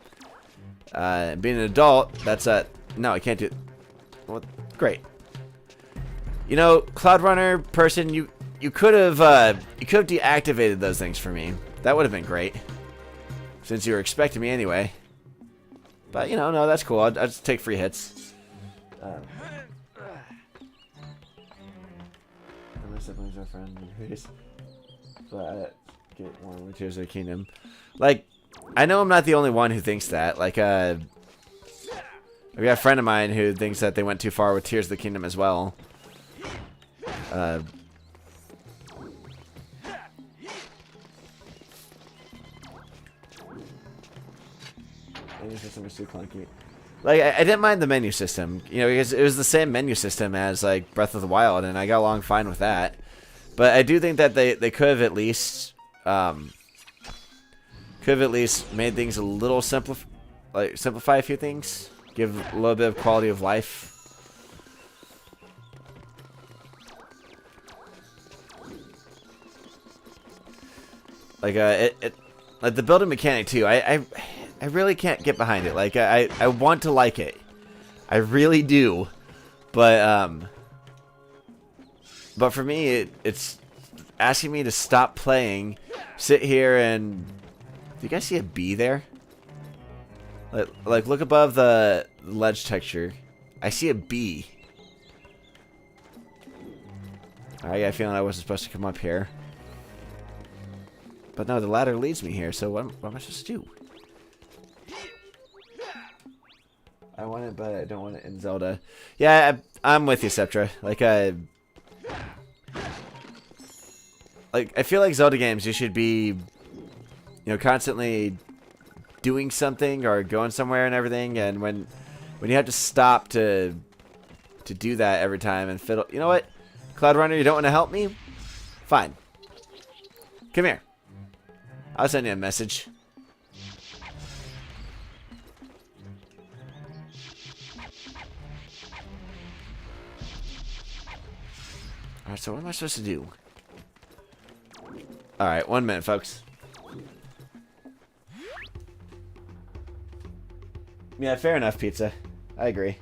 being an adult, that's no, I can't do. Well, great. You know, Cloud Runner person, you could have deactivated those things for me. That would have been great, since you were expecting me anyway. But, you know, no, that's cool. I'll just take free hits. My siblings are friends. But I get one with Tears of the Kingdom. Like, I know I'm not the only one who thinks that. Like, I've got a friend of mine who thinks that they went too far with Tears of the Kingdom as well. Menu system is too clunky. Like, I didn't mind the menu system, you know, because it was the same menu system as, like, Breath of the Wild, and I got along fine with that. But I do think that they could have at least, made things a little simplify a few things. Give a little bit of quality of life. Like, like the building mechanic, too, I really can't get behind it. Like, I want to like it. I really do. But for me, it's asking me to stop playing, sit here and... Do you guys see a bee there? Like look above the ledge texture. I see a bee. I got a feeling I wasn't supposed to come up here. But no, the ladder leads me here, so what am I supposed to do? I want it, but I don't want it in Zelda. Yeah, I'm with you, Septra. Like, I feel like Zelda games, you should be, you know, constantly doing something or going somewhere and everything, and when you have to stop to do that every time and fiddle, you know what? Cloud Runner, you don't want to help me? Fine. Come here. I'll send you a message. Alright, so what am I supposed to do? Alright, 1 minute, folks. Yeah, fair enough, pizza. I agree.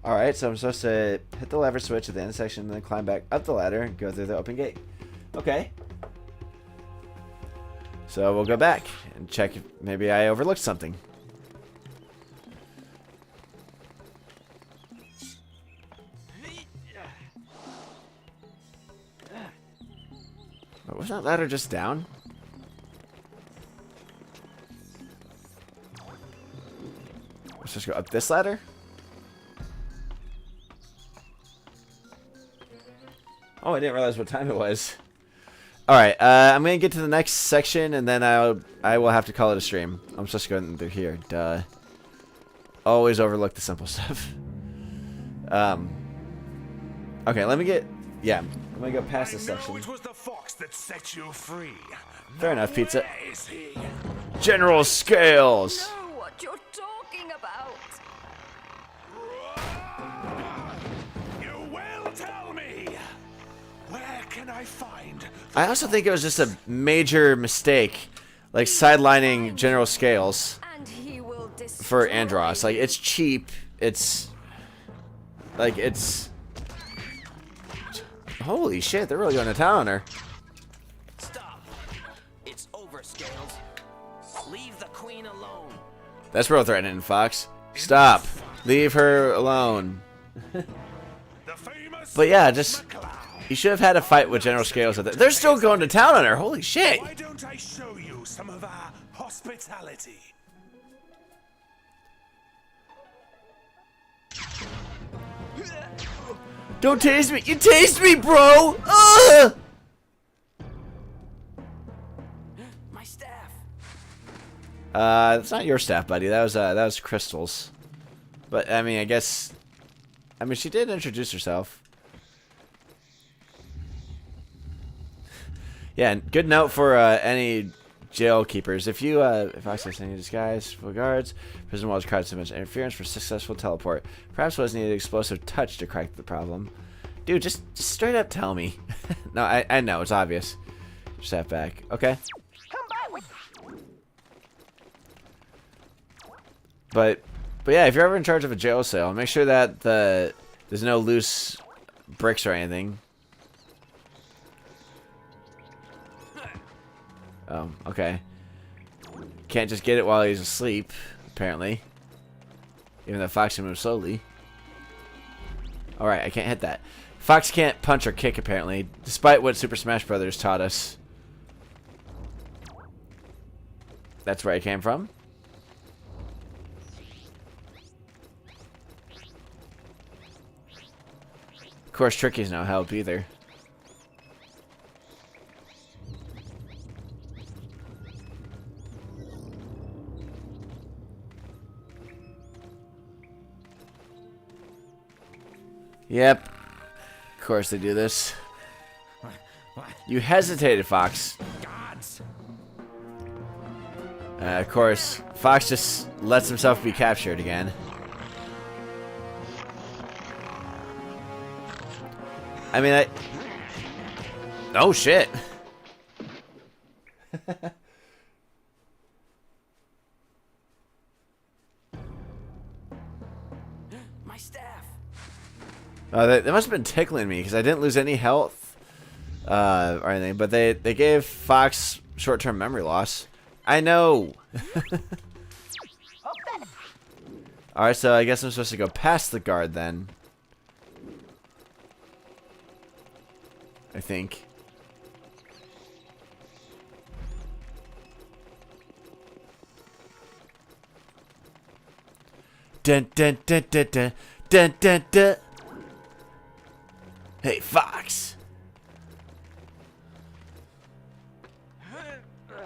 Alright, so I'm supposed to hit the lever switch at the end section and then climb back up the ladder and go through the open gate. Okay. So we'll go back and check if maybe I overlooked something. Was that ladder just down? Let's just go up this ladder. Oh, I didn't realize what time it was. Alright, I'm going to get to the next section, and then I will have to call it a stream. I'm supposed to go in through here. Duh. Always overlook the simple stuff. Okay, let me get... Yeah, I'm going to go past this section. It was the fox that set you free. Fair enough, pizza. Where is he? General Scales! Know what you're talking about. You will tell me. Where can I find? I also think it was just a major mistake, like sidelining General Scales And he will for Andros. Like, it's cheap. It's like it's. Holy shit! They're really going to town on her. Stop. It's over, Scales. Leave the queen alone. That's real threatening, Fox. Stop. Leave her alone. The famous But yeah, just you should have had a fight with General Scales. They're still going to town on her. Holy shit! Why don't I show you some of our hospitality? Don't tase me! You tased me, bro! Ugh! My staff. That's not your staff, buddy. That was Crystal's. But I mean, I mean, she did introduce herself. Yeah, and good note for any jail keepers. If you if access any disguise, full guards, prison walls crowd so much interference for successful teleport. Perhaps was needed explosive touch to crack the problem. Dude, just straight up tell me. No, I know it's obvious. Step back. Okay. But yeah, if you're ever in charge of a jail cell, make sure that there's no loose bricks or anything. Oh, okay. Can't just get it while he's asleep, apparently. Even though Fox can move slowly. Alright, I can't hit that. Fox can't punch or kick, apparently, despite what Super Smash Bros. Taught us. That's where I came from. Of course, Tricky's no help either. Yep. Of course they do this. You hesitated, Fox. Gods. Of course, Fox just lets himself be captured again. I mean, oh shit. My staff. They must have been tickling me because I didn't lose any health or anything, but they gave Fox short-term memory loss. I know. Alright, so I guess I'm supposed to go past the guard then. I think. Dun dun dun dun dun dun dun dun. Hey, Fox.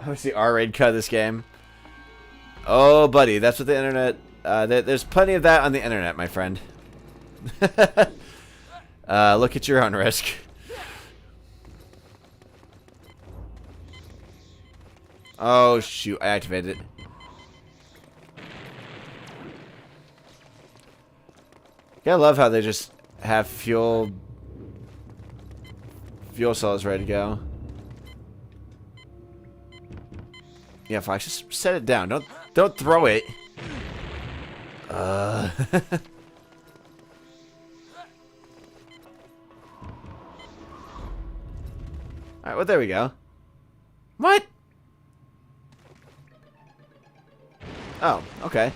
What's the R-rated cut of this game? Oh, buddy, that's what the internet... there's plenty of that on the internet, my friend. Look at your own risk. Oh, shoot. I activated it. Yeah, I love how they just have fuel cells ready to go. Yeah, Fox, just set it down. Don't throw it. Alright, well, there we go. What? Oh, okay.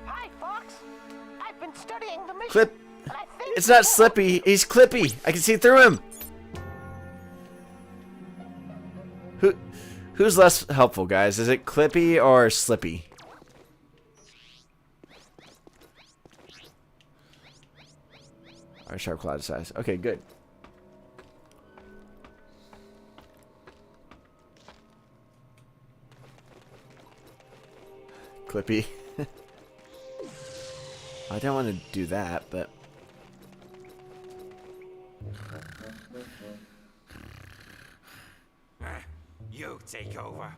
Hi, Fox. I've been studying the mission. Clip. and I think It's not Slippy. He's Clippy. I can see through him. Who's less helpful, guys? Is it Clippy or Slippy? Alright, sharp cloud size. Okay, good. Clippy. I don't want to do that, but... You take over.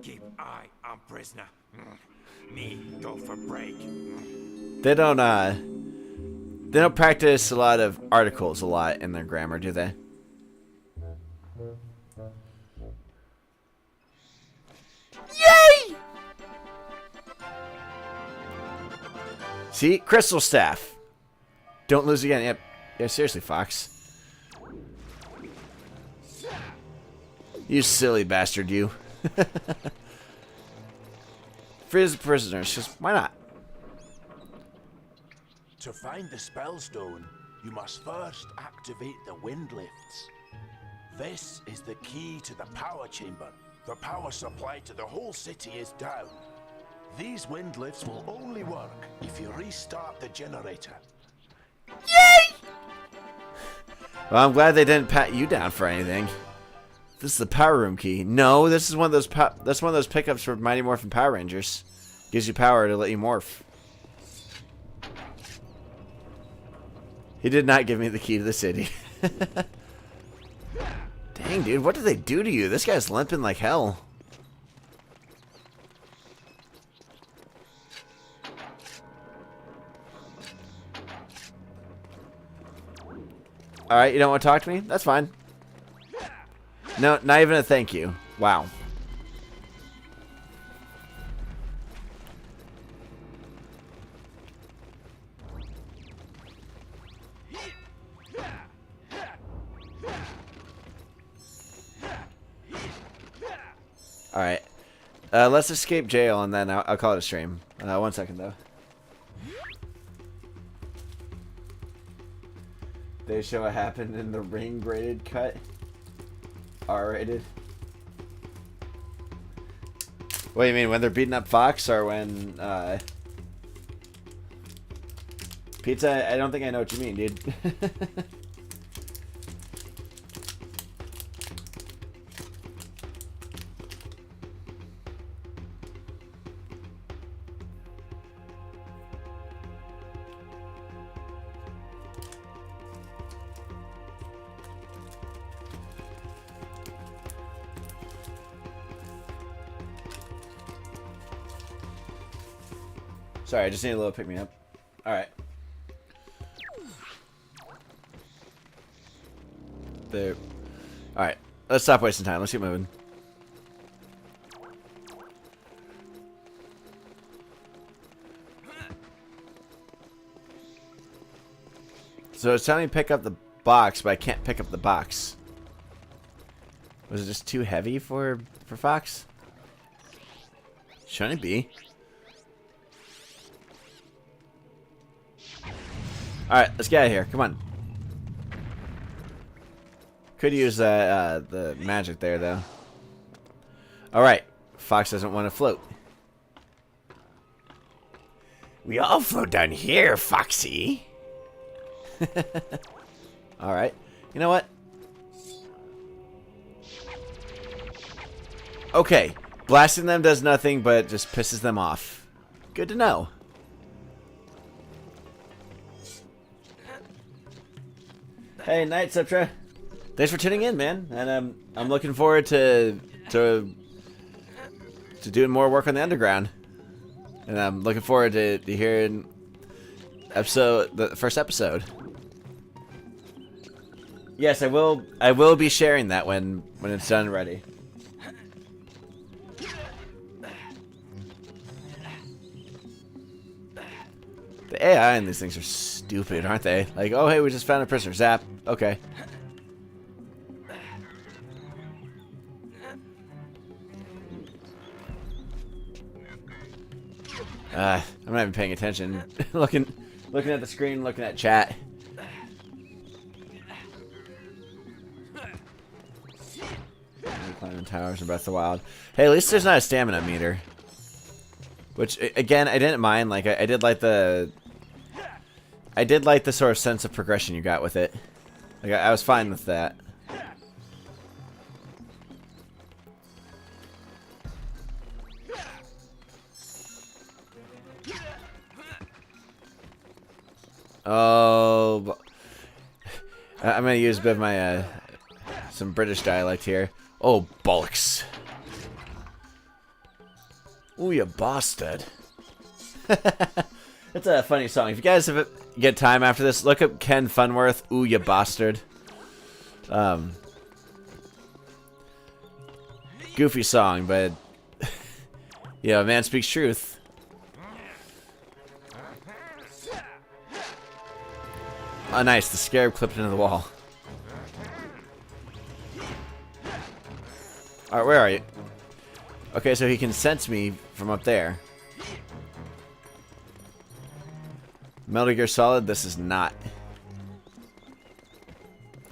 Keep eye on prisoner. Me go for break. They don't practice a lot of articles a lot in their grammar, do they? Yay! See? Crystal Staff. Don't lose again. Yep. Yeah, seriously, Fox. You silly bastard, you. Free the prisoners. Just, why not? To find the spellstone, you must first activate the wind lifts. This is the key to the power chamber. The power supply to the whole city is down. These wind lifts will only work if you restart the generator. Yay! Well, I'm glad they didn't pat you down for anything. This is the power room key. No, this is one of those. That's one of those pickups for Mighty Morphin Power Rangers. Gives you power to let you morph. He did not give me the key to the city. Dang, dude, what did they do to you? This guy's limping like hell. Alright, you don't want to talk to me? That's fine. No, not even a thank you. Wow. Alright. Let's escape jail and then I'll call it a stream. 1 second though. They show what happened in the ring graded cut. R-rated. What do you mean, when they're beating up Fox or when, Pizza, I don't think I know what you mean, dude. Sorry, I just need a little pick me up. Alright. There. Alright. Let's stop wasting time. Let's keep moving. So it's telling me to pick up the box, but I can't pick up the box. Was it just too heavy for Fox? Shouldn't it be? Alright, let's get out of here. Come on. Could use the magic there, though. Alright. Fox doesn't want to float. We all float down here, Foxy. Alright. You know what? Okay. Blasting them does nothing, but just pisses them off. Good to know. Hey, Night Citra. Thanks for tuning in, man. And I'm looking forward to doing more work on the underground. And I'm looking forward to hearing the first episode. Yes, I will be sharing that when it's done and ready. The AI in these things are stupid, aren't they? Like, oh hey, we just found a prisoner. Zap. Okay. I'm not even paying attention. looking at the screen, looking at chat. Climbing towers in Breath of the Wild. Hey, at least there's not a stamina meter. Which, again, I didn't mind. Like, I did like the sort of sense of progression you got with it. Like, I was fine with that. Oh, I'm gonna use a bit of my some British dialect here. Oh, bollocks! Ooh, you bastard! It's a funny song. If you guys get time after this, look up Ken Funworth. Ooh, you bastard! Goofy song, but yeah, man speaks truth. Oh, nice. The scarab clipped into the wall. Alright, where are you? Okay, so he can sense me from up there. Metal Gear Solid, this is not.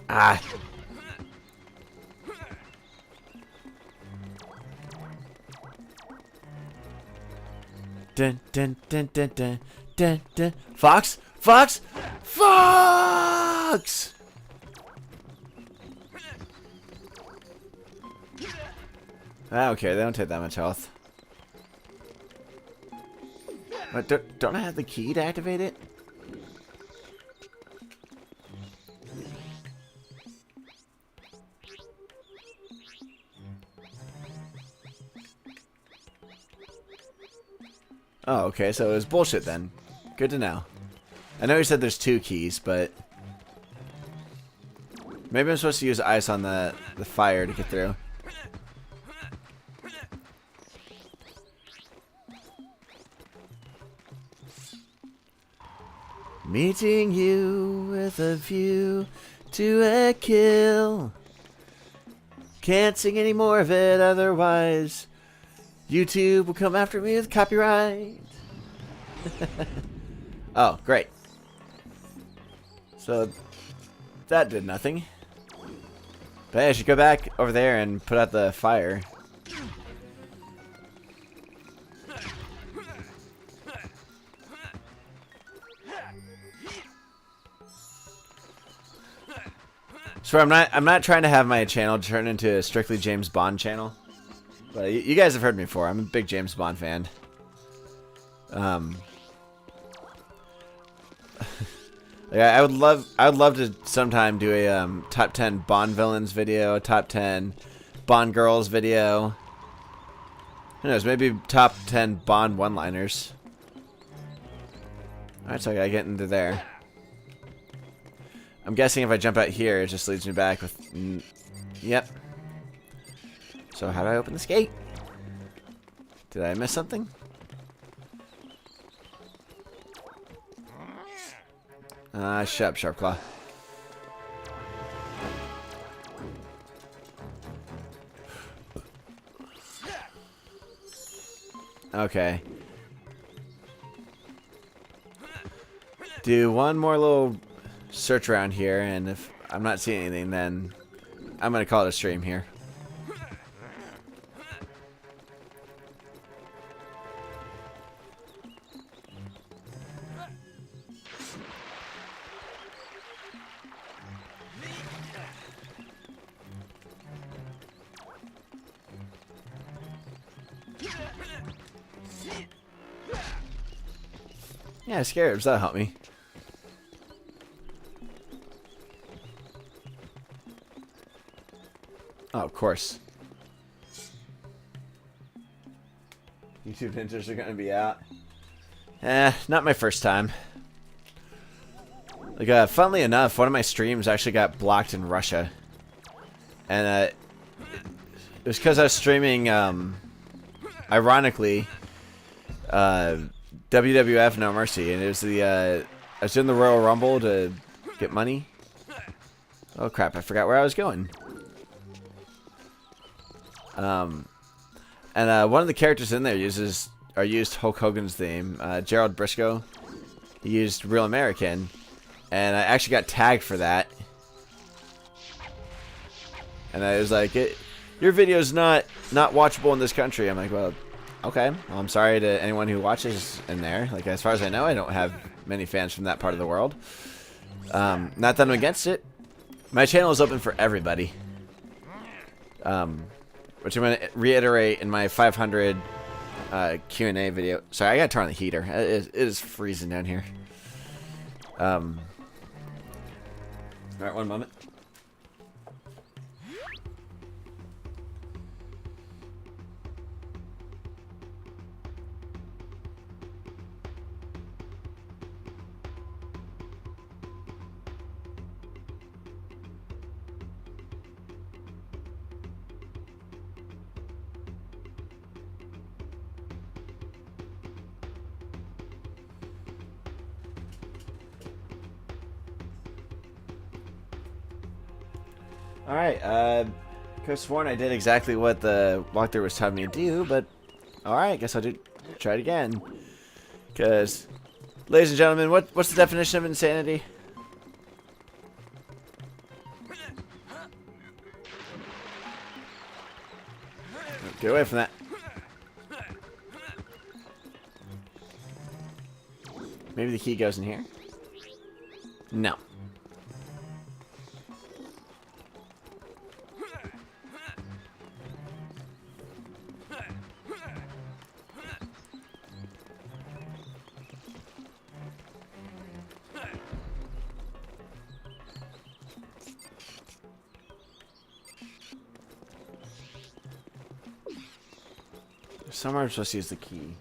Ah. Dun dun dun dun dun dun dun. Fox? Fox? Fox! I don't care, they don't take that much health. But don't I have the key to activate it? Oh, okay, so it was bullshit then. Good to know. I know you said there's 2 keys, but maybe I'm supposed to use ice on the fire to get through. Meeting you with a view to a kill. Can't sing any more of it, otherwise YouTube will come after me with copyright. Oh, great. So, That did nothing. But hey, I should go back over there and put out the fire. So I'm not trying to have my channel turn into a strictly James Bond channel. But you guys have heard me before. I'm a big James Bond fan. Like I would love to sometime do a top 10 Bond villains video, top 10 Bond girls video. Who knows? Maybe top 10 Bond one-liners. All right, so I gotta get into there. I'm guessing if I jump out here, it just leads me back with... Yep. So how do I open this gate? Did I miss something? Shut up, Sharpclaw. Okay. Do one more little search around here, and if I'm not seeing anything, then I'm gonna call it a stream here. Yeah, scarabs, that'll help me. Oh, of course. YouTube ninjas are gonna be out. Not my first time. Like, funnily enough, one of my streams actually got blocked in Russia. And, it was because I was streaming, ironically, WWF No Mercy, and it was I was doing the Royal Rumble to get money. Oh crap, I forgot where I was going. And one of the characters in there used Hulk Hogan's theme, Gerald Briscoe. He used Real American, and I actually got tagged for that. And I was like, your video's not watchable in this country. I'm like, well, okay. Well, I'm sorry to anyone who watches in there. Like, as far as I know, I don't have many fans from that part of the world. Not that I'm against it. My channel is open for everybody. Which I'm going to reiterate in my 500 Q&A video. Sorry, I got to turn on the heater. It is freezing down here. Alright, one moment. Alright, could have sworn I did exactly what the walkthrough was telling me to do, but alright, guess I'll try it again. Because, ladies and gentlemen, what's the definition of insanity? Get away from that. Maybe the key goes in here? No. Somewhere I'm supposed to use the key.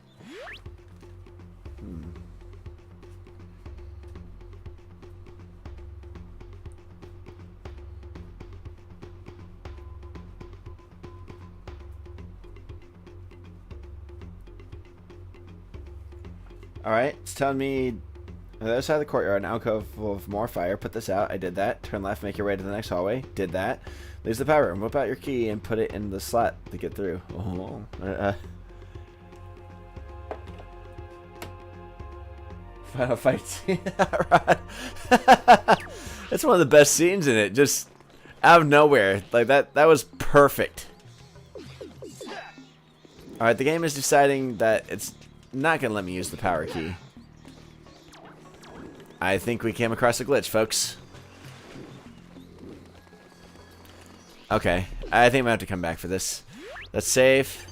Alright, it's telling me on the other side of the courtyard, an alcove full of more fire. Put this out. I did that. Turn left, make your way to the next hallway. Did that. There's the power room. Whip out your key and put it in the slot to get through. Oh, Final fight scene. That's one of the best scenes in it. Just out of nowhere. Like, that was perfect. Alright, the game is deciding that it's not going to let me use the power key. I think we came across a glitch, folks. Okay, I think I'm going to have to come back for this. Let's save.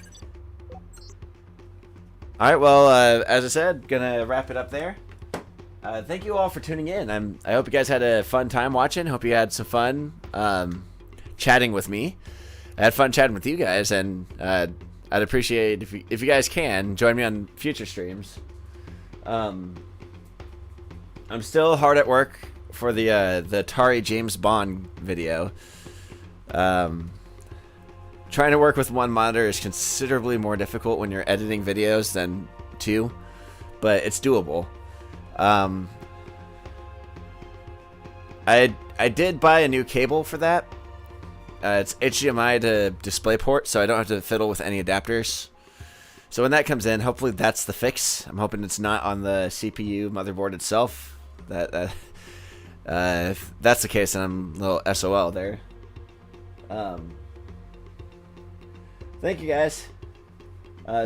Alright, well, as I said, gonna wrap it up there. Thank you all for tuning in. I hope you guys had a fun time watching. Hope you had some fun chatting with me. I had fun chatting with you guys, and I'd appreciate if you guys can join me on future streams. I'm still hard at work for the Atari James Bond video. Trying to work with one monitor is considerably more difficult when you're editing videos than two, but it's doable. I did buy a new cable for that. It's HDMI to DisplayPort, so I don't have to fiddle with any adapters. So when that comes in, hopefully that's the fix. I'm hoping it's not on the CPU motherboard itself. If that's the case, then I'm a little SOL there. Thank you guys.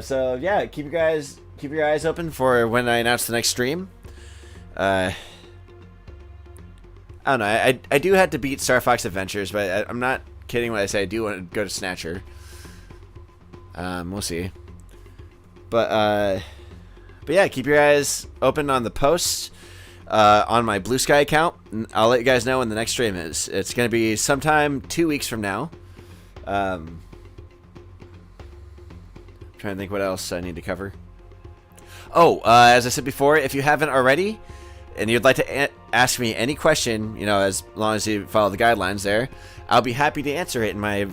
So yeah, keep your eyes open for when I announce the next stream. I don't know. I do have to beat Star Fox Adventures, but I'm not kidding when I say I do want to go to Snatcher. We'll see. But yeah, keep your eyes open on the posts on my Blue Sky account. I'll let you guys know when the next stream is. It's going to be sometime 2 weeks from now. Trying to think what else I need to cover. Oh, as I said before, if you haven't already, and you'd like to ask me any question, you know, as long as you follow the guidelines there, I'll be happy to answer it in my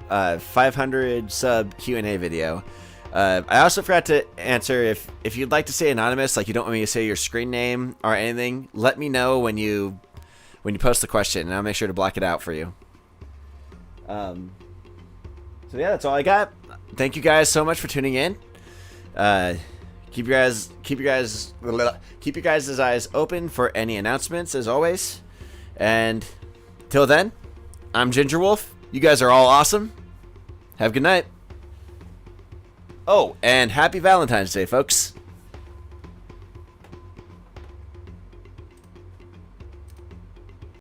500 sub Q&A video. I also forgot to answer if you'd like to say anonymous, like you don't want me to say your screen name or anything, let me know when you post the question, and I'll make sure to block it out for you. So yeah, that's all I got. Thank you guys so much for tuning in. Keep your guys' eyes open for any announcements as always. And till then, I'm Ginger Wolf. You guys are all awesome. Have a good night. Oh, and happy Valentine's Day, folks.